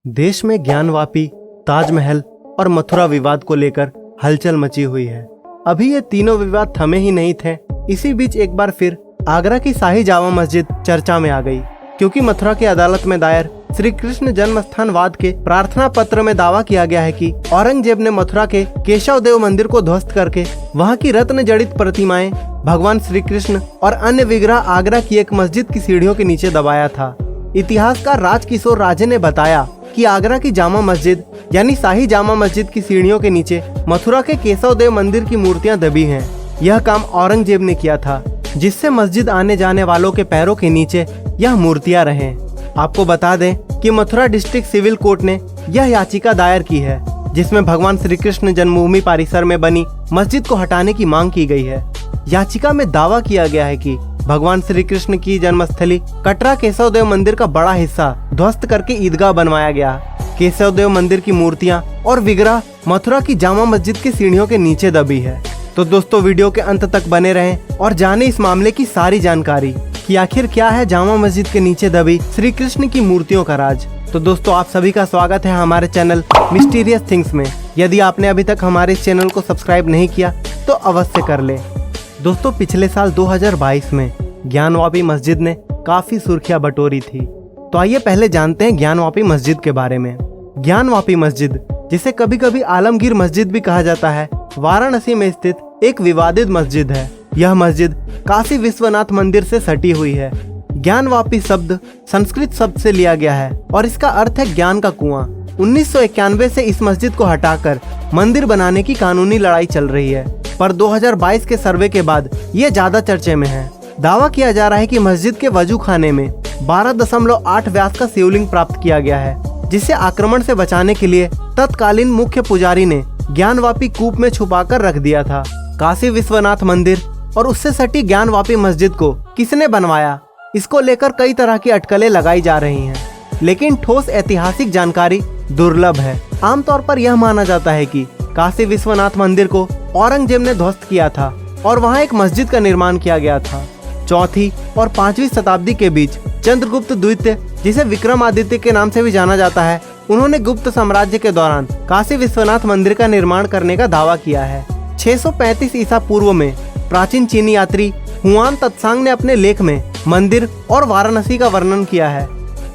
देश में ज्ञानवापी, ताजमहल और मथुरा विवाद को लेकर हलचल मची हुई है। अभी ये तीनों विवाद थमे ही नहीं थे। इसी बीच एक बार फिर आगरा की शाही जामा मस्जिद चर्चा में आ गई, क्योंकि मथुरा की अदालत में दायर श्री कृष्ण जन्म स्थान वाद के प्रार्थना पत्र में दावा किया गया है कि औरंगजेब ने मथुरा के केशव देव मंदिर को ध्वस्त करके वहां की रत्न जड़ित प्रतिमाएं, भगवान श्री कृष्ण और अन्य विग्रह आगरा की एक मस्जिद की सीढ़ियों के नीचे दबाया था। इतिहासकार राजकिशोर राजे ने बताया कि आगरा की जामा मस्जिद यानी शाही जामा मस्जिद की सीढ़ियों के नीचे मथुरा के केशव देव मंदिर की मूर्तियां दबी हैं। यह काम औरंगजेब ने किया था, जिससे मस्जिद आने जाने वालों के पैरों के नीचे यह मूर्तियां रहें। आपको बता दें कि मथुरा डिस्ट्रिक्ट सिविल कोर्ट ने यह याचिका दायर की है, जिसमें भगवान श्री कृष्ण जन्मभूमि परिसर में बनी मस्जिद को हटाने की मांग की गई है। याचिका में दावा किया गया है कि भगवान श्री कृष्ण की जन्मस्थली कटरा केशव देव मंदिर का बड़ा हिस्सा ध्वस्त करके ईदगाह बनवाया गया। केशव देव मंदिर की मूर्तियां और विग्रह मथुरा की जामा मस्जिद की सीढ़ियों के नीचे दबी है। तो दोस्तों, वीडियो के अंत तक बने रहें और जाने इस मामले की सारी जानकारी कि आखिर क्या है जामा मस्जिद के नीचे दबी श्री कृष्ण की मूर्तियों का राज। तो दोस्तों, आप सभी का स्वागत है हमारे चैनल मिस्टीरियस थिंग्स में। यदि आपने अभी तक हमारे इस चैनल को सब्सक्राइब नहीं किया तो अवश्य कर ले। दोस्तों, पिछले साल 2022 में ज्ञानवापी मस्जिद ने काफी सुर्खियां बटोरी थी। तो आइए पहले जानते हैं ज्ञानवापी मस्जिद के बारे में। ज्ञानवापी मस्जिद, जिसे कभी कभी आलमगीर मस्जिद भी कहा जाता है, वाराणसी में स्थित एक विवादित मस्जिद है। यह मस्जिद काशी विश्वनाथ मंदिर से सटी हुई है। ज्ञानवापी शब्द संस्कृत शब्द से लिया गया है और इसका अर्थ है ज्ञान का कुआं। 1991 से इस मस्जिद को हटाकर मंदिर बनाने की कानूनी लड़ाई चल रही है, पर 2022 के सर्वे के बाद ये ज्यादा चर्चे में है। दावा किया जा रहा है कि मस्जिद के वजू खाने में 12.8 व्यास का शिवलिंग प्राप्त किया गया है, जिसे आक्रमण से बचाने के लिए तत्कालीन मुख्य पुजारी ने ज्ञानवापी कूप में छुपाकर रख दिया था। काशी विश्वनाथ मंदिर और उससे सटी ज्ञानवापी मस्जिद को किसने बनवाया, इसको लेकर कई तरह की अटकलें लगाई जा रही हैं, लेकिन ठोस ऐतिहासिक जानकारी दुर्लभ है। आमतौर पर यह माना जाता है कि काशी विश्वनाथ मंदिर को औरंगजेब ने ध्वस्त किया था और वहां एक मस्जिद का निर्माण किया गया था। 4वीं और 5वीं शताब्दी के बीच चंद्रगुप्त द्वितीय, जिसे विक्रमादित्य के नाम से भी जाना जाता है, उन्होंने गुप्त साम्राज्य के दौरान काशी विश्वनाथ मंदिर का निर्माण करने का दावा किया है। 635 ईसा पूर्व में प्राचीन चीनी यात्री हुआन त्सांग ने अपने लेख में मंदिर और वाराणसी का वर्णन किया है।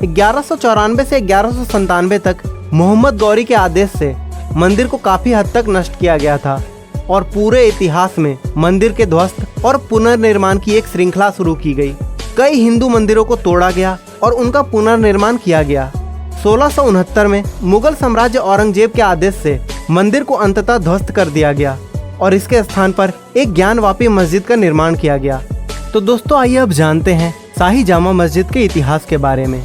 1194 से 1197 तक मोहम्मद गौरी के आदेश से मंदिर को काफी हद तक नष्ट किया गया था और पूरे इतिहास में मंदिर के ध्वस्त और पुनर्निर्माण की एक श्रृंखला शुरू की गई। कई हिंदू मंदिरों को तोड़ा गया और उनका पुनर्निर्माण किया गया। 1669 में मुगल साम्राज्य औरंगजेब के आदेश से मंदिर को अंततः ध्वस्त कर दिया गया और इसके स्थान पर एक ज्ञानवापी मस्जिद का निर्माण किया गया। तो दोस्तों, आइए अब जानते हैं शाही जामा मस्जिद के इतिहास के बारे में।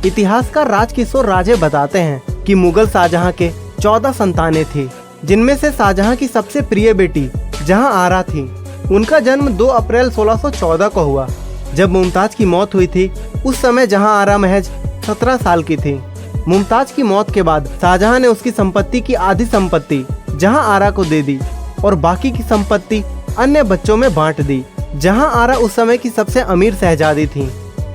इतिहासकार राजकिशोर राजे बताते हैं कि मुगल शाहजहां के 14 संतानें थी, जिनमें से शाहजहां की सबसे प्रिय बेटी जहां आरा थी। उनका जन्म 2 अप्रैल 1614 को हुआ। जब मुमताज की मौत हुई थी, उस समय जहां आरा महज 17 साल की थी। मुमताज की मौत के बाद शाहजहां ने उसकी संपत्ति की आधी संपत्ति जहां आरा को दे दी और बाकी की संपत्ति अन्य बच्चों में बांट दी। जहां आरा उस समय की सबसे अमीर शहजादी थी।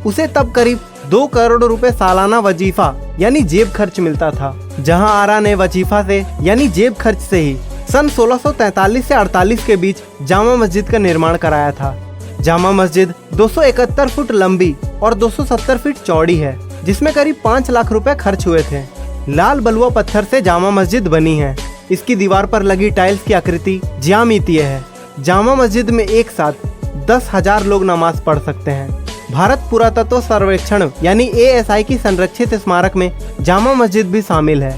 उसे तब करीब 2 करोड़ रुपए सालाना वजीफा यानी जेब खर्च मिलता था। जहां आरा ने वजीफा से यानी जेब खर्च से ही सन 1643 से 48 के बीच जामा मस्जिद का निर्माण कराया था। जामा मस्जिद 271 फुट लंबी और 270 फीट चौड़ी है, जिसमें करीब 5 लाख रुपए खर्च हुए थे। लाल बलुआ पत्थर से जामा मस्जिद बनी है। इसकी दीवार पर लगी टाइल्स की आकृति ज्यामितीय है। जामा मस्जिद में एक साथ 10,000 लोग नमाज पढ़ सकते हैं। भारत पुरातत्व सर्वेक्षण यानी ASI की संरक्षित स्मारक में जामा मस्जिद भी शामिल है।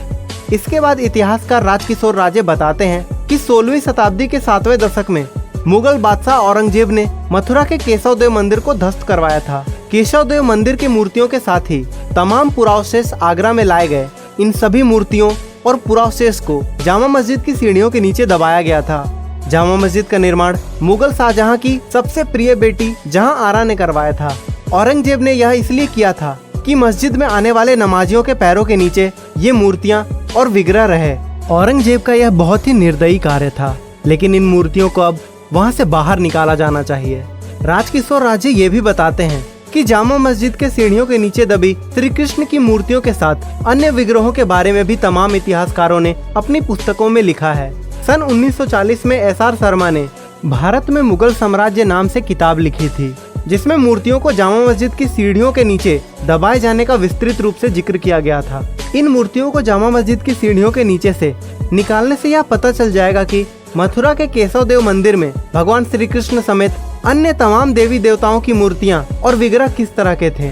इसके बाद इतिहासकार राजकिशोर राजे बताते हैं कि 16वीं शताब्दी के 7वें दशक में मुगल बादशाह औरंगजेब ने मथुरा के केशव देव मंदिर को ध्वस्त करवाया था। केशव देव मंदिर की मूर्तियों के साथ ही तमाम पुरावशेष आगरा में लाए गए। इन सभी मूर्तियों और पुरावशेष को जामा मस्जिद की सीढ़ियों के नीचे दबाया गया था। जामा मस्जिद का निर्माण मुगल शाहजहां की सबसे प्रिय बेटी जहां आरा ने करवाया था। औरंगजेब ने यह इसलिए किया था कि मस्जिद में आने वाले नमाजियों के पैरों के नीचे ये मूर्तियां और विग्रह रहे। औरंगजेब का यह बहुत ही निर्दयी कार्य था, लेकिन इन मूर्तियों को अब वहां से बाहर निकाला जाना चाहिए। राजकिशोर राजे ये भी बताते हैं कि जामा मस्जिद के सीढ़ियों के नीचे दबी श्री कृष्ण की मूर्तियों के साथ अन्य विग्रहों के बारे में भी तमाम इतिहासकारों ने अपनी पुस्तकों में लिखा है। सन 1940 में एस.आर. शर्मा ने भारत में मुगल साम्राज्य नाम से किताब लिखी थी, जिसमें मूर्तियों को जामा मस्जिद की सीढ़ियों के नीचे दबाए जाने का विस्तृत रूप से जिक्र किया गया था। इन मूर्तियों को जामा मस्जिद की सीढ़ियों के नीचे से निकालने से यह पता चल जाएगा कि मथुरा के केशव देव मंदिर में भगवान श्री कृष्ण समेत अन्य तमाम देवी देवताओं की मूर्तियां और विग्रह किस तरह के थे।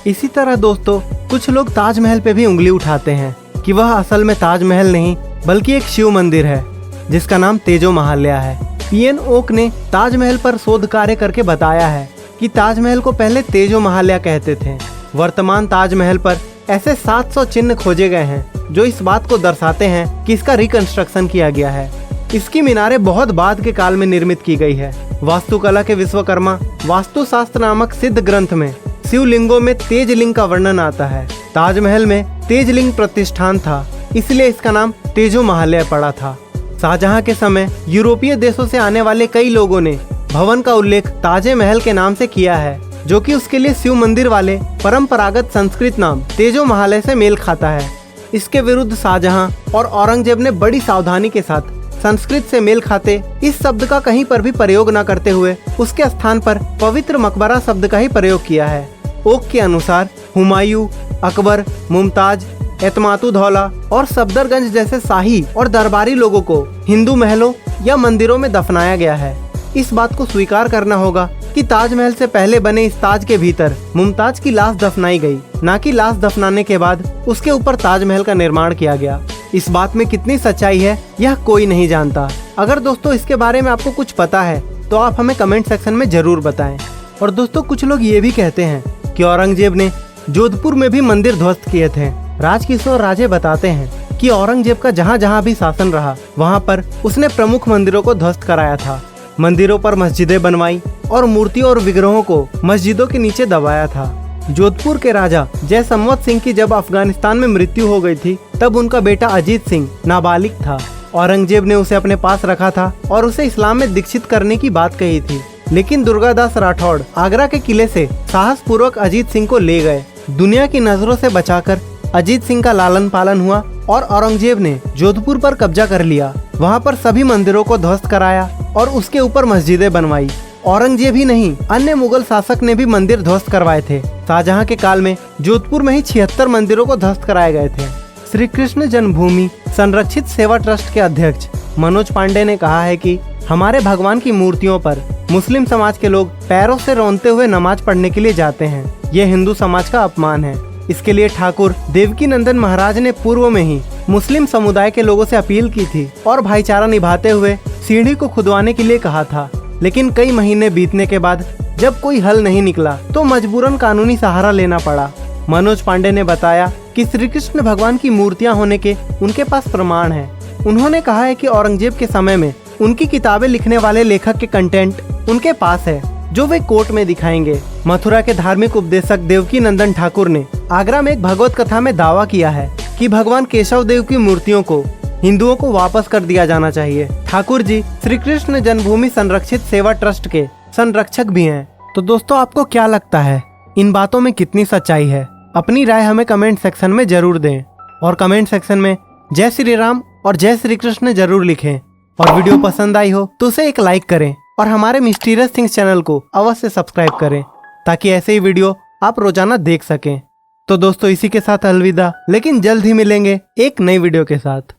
इसी तरह दोस्तों, कुछ लोग ताजमहल पे भी उंगली उठाते हैं कि वह असल में ताजमहल नहीं बल्कि एक शिव मंदिर है जिसका नाम तेजो महाल्या है। पीएन ओक ने ताजमहल पर शोध कार्य करके बताया है कि ताजमहल को पहले तेजो महाल्या कहते थे। वर्तमान ताजमहल पर ऐसे 700 चिन्ह खोजे गए हैं जो इस बात को दर्शाते हैं कि इसका रिकंस्ट्रक्शन किया गया है। इसकी मीनारें बहुत बाद के काल में निर्मित की गई है। वास्तुकला के विश्वकर्मा वास्तुशास्त्र नामक सिद्ध ग्रंथ में शिवलिंगों में तेजलिंग का वर्णन आता है। ताजमहल में तेजलिंग प्रतिष्ठान था, इसलिए इसका नाम तेजो महाल्या पड़ा था। शाहजहां के समय यूरोपीय देशों से आने वाले कई लोगों ने भवन का उल्लेख ताजे महल के नाम से किया है, जो कि उसके लिए शिव मंदिर वाले परंपरागत संस्कृत नाम तेजो महाल्या से मेल खाता है। इसके विरुद्ध शाहजहां और औरंगजेब ने बड़ी सावधानी के साथ संस्कृत से मेल खाते इस शब्द का कहीं पर भी प्रयोग न करते हुए उसके स्थान पर पवित्र मकबरा शब्द का ही प्रयोग किया है। ओक के अनुसार हुमायूं, अकबर, मुमताज, एतमातुदौला और सफदरगंज जैसे शाही और दरबारी लोगों को हिंदू महलों या मंदिरों में दफनाया गया है। इस बात को स्वीकार करना होगा कि ताजमहल से पहले बने इस ताज के भीतर मुमताज की लाश दफनाई गई, न कि लाश दफनाने के बाद उसके ऊपर ताजमहल का निर्माण किया गया। इस बात में कितनी सच्चाई है यह कोई नहीं जानता। अगर दोस्तों इसके बारे में आपको कुछ पता है तो आप हमें कमेंट सेक्शन में जरूर बताएं। और दोस्तों, कुछ लोग ये भी कहते हैं कि औरंगजेब ने जोधपुर में भी मंदिर ध्वस्त किए थे। राजकिशोर राजे बताते हैं कि औरंगजेब का जहाँ जहाँ भी शासन रहा वहाँ पर उसने प्रमुख मंदिरों को ध्वस्त कराया था। मंदिरों पर मस्जिदें बनवाई और मूर्तियों और विग्रहों को मस्जिदों के नीचे दबाया था। जोधपुर के राजा जयसंवत सिंह की जब अफगानिस्तान में मृत्यु हो गई थी तब उनका बेटा अजीत सिंह नाबालिग था। औरंगजेब ने उसे अपने पास रखा था और उसे इस्लाम में दीक्षित करने की बात कही थी, लेकिन दुर्गादास राठौड़ आगरा के किले से साहस पूर्वक अजीत सिंह को ले गए। दुनिया की नजरों से बचाकर अजीत सिंह का लालन पालन हुआ और औरंगजेब ने जोधपुर पर कब्जा कर लिया। वहाँ पर सभी मंदिरों को ध्वस्त कराया और उसके ऊपर मस्जिदें बनवाई। औरंगजेब ही नहीं, अन्य मुगल शासक ने भी मंदिर ध्वस्त करवाए थे। शाहजहां के काल में जोधपुर में ही 76 मंदिरों को ध्वस्त कराए गए थे। श्री कृष्ण जन्मभूमि संरक्षित सेवा ट्रस्ट के अध्यक्ष मनोज पांडे ने कहा है कि हमारे भगवान की मूर्तियों पर मुस्लिम समाज के लोग पैरों से रौंदते हुए नमाज पढ़ने के लिए जाते हैं। ये हिंदू समाज का अपमान है। इसके लिए ठाकुर देवकीनंदन महाराज ने पूर्व में ही मुस्लिम समुदाय के लोगों से अपील की थी और भाईचारा निभाते हुए सीढ़ी को खुदवाने के लिए कहा था। लेकिन कई महीने बीतने के बाद जब कोई हल नहीं निकला तो मजबूरन कानूनी सहारा लेना पड़ा। मनोज पांडे ने बताया कि श्री कृष्ण भगवान की मूर्तियां होने के उनके पास प्रमाण है। उन्होंने कहा है कि औरंगजेब के समय में उनकी किताबें लिखने वाले लेखक के कंटेंट उनके पास है जो वे कोर्ट में दिखाएंगे। मथुरा के धार्मिक उपदेशक देवकीनंदन ठाकुर ने आगरा में एक भगवत कथा में दावा किया है कि भगवान केशव देव की मूर्तियों को हिंदुओं को वापस कर दिया जाना चाहिए। ठाकुर जी श्री कृष्ण जन्मभूमि संरक्षित सेवा ट्रस्ट के संरक्षक भी हैं। तो दोस्तों, आपको क्या लगता है इन बातों में कितनी सच्चाई है? अपनी राय हमें कमेंट सेक्शन में जरूर दें और कमेंट सेक्शन में जय श्री राम और जय श्री कृष्ण जरूर लिखें। और वीडियो पसंद आई हो तो उसे एक लाइक करें और हमारे मिस्टीरियस थिंग्स चैनल को अवश्य सब्सक्राइब करें ताकि ऐसे ही वीडियो आप रोजाना देख सकें। तो दोस्तों, इसी के साथ अलविदा, लेकिन जल्द ही मिलेंगे एक नई वीडियो के साथ।